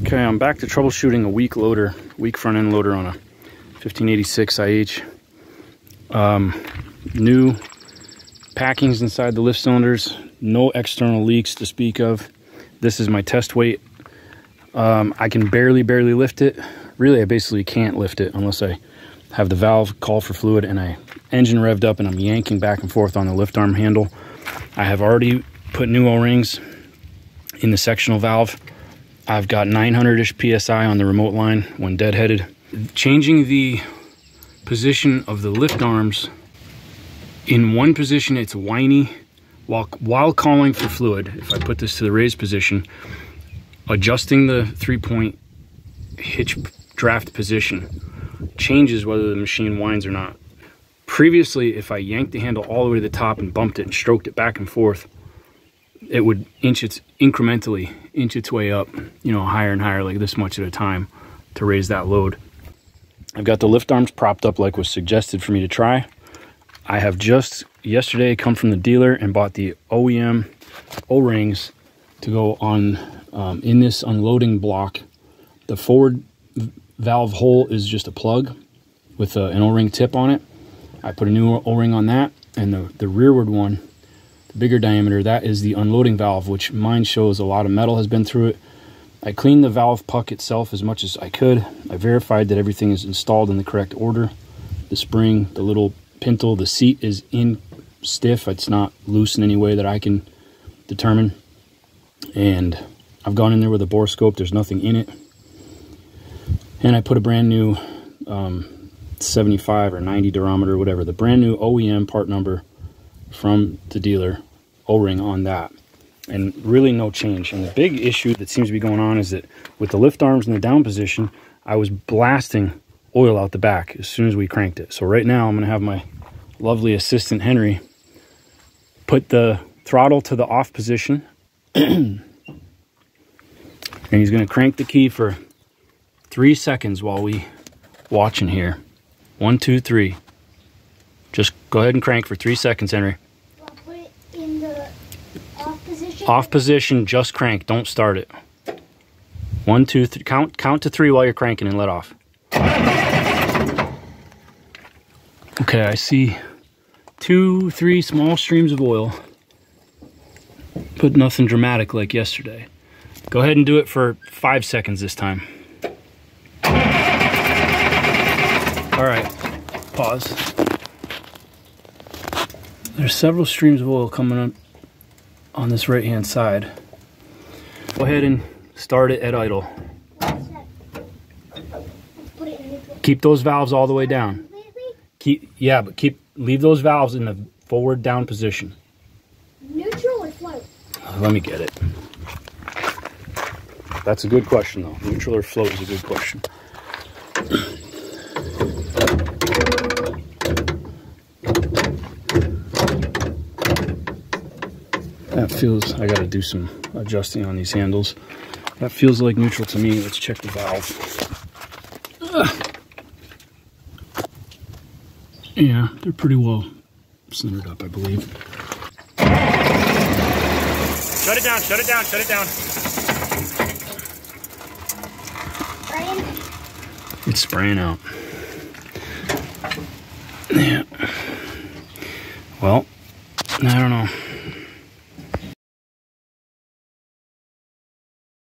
Okay, I'm back to troubleshooting a weak loader, weak front end loader on a 1586 IH. New packings inside the lift cylinders, no external leaks to speak of. This is my test weight. I can barely lift it. Really, I basically can't lift it unless I have the valve call for fluid and I engine revved up and I'm yanking back and forth on the lift arm handle. I have already put new O-rings in the sectional valve. I've got 900-ish PSI on the remote line when deadheaded. Changing the position of the lift arms, in one position it's whiny while calling for fluid. If I put this to the raised position, adjusting the 3-point hitch draft position changes whether the machine whines or not. Previously, if I yanked the handle all the way to the top and bumped it and stroked it back and forth, it would incrementally inch its way up, you know, higher and higher, like this much at a time to raise that load. I've got the lift arms propped up like was suggested for me to try. I have just yesterday come from the dealer and bought the OEM O-rings to go on in this unloading block. The forward valve hole is just a plug with an O-ring tip on it. I put a new O-ring on that, and the rearward one, bigger diameter, that is the unloading valve, which mine shows a lot of metal has been through it. I cleaned the valve puck itself as much as I could. I verified that everything is installed in the correct order. The spring, the little pintle, the seat is in stiff. It's not loose in any way that I can determine. And I've gone in there with a bore scope. There's nothing in it. And I put a brand new 75 or 90 durometer, whatever, the brand new OEM part number from the dealer O-ring on that, and really no change. And the big issue that seems to be going on is that with the lift arms in the down position, I was blasting oil out the back as soon as we cranked it. So right now I'm going to have my lovely assistant Henry put the throttle to the off position and he's going to crank the key for 3 seconds while we watch in here. 1, 2, 3. Just go ahead and crank for 3 seconds, Henry. Put it in the off position? Off position, just crank. Don't start it. 1, 2, 3. Count to 3 while you're cranking and let off. Okay, I see 2, 3 small streams of oil, but nothing dramatic like yesterday. Go ahead and do it for 5 seconds this time. All right, pause. There's several streams of oil coming up on this right-hand side. Go ahead and start it at idle. Keep those valves all the way down. Leave those valves in the forward down position. Neutral or float? Let me get it. That's a good question, though. Neutral or float is a good question. That feels, I gotta do some adjusting on these handles. That feels like neutral to me. Let's check the valve. Yeah, they're pretty well centered up, I believe. Shut it down, shut it down, shut it down. Spraying? It's spraying out. Yeah. Well, I don't know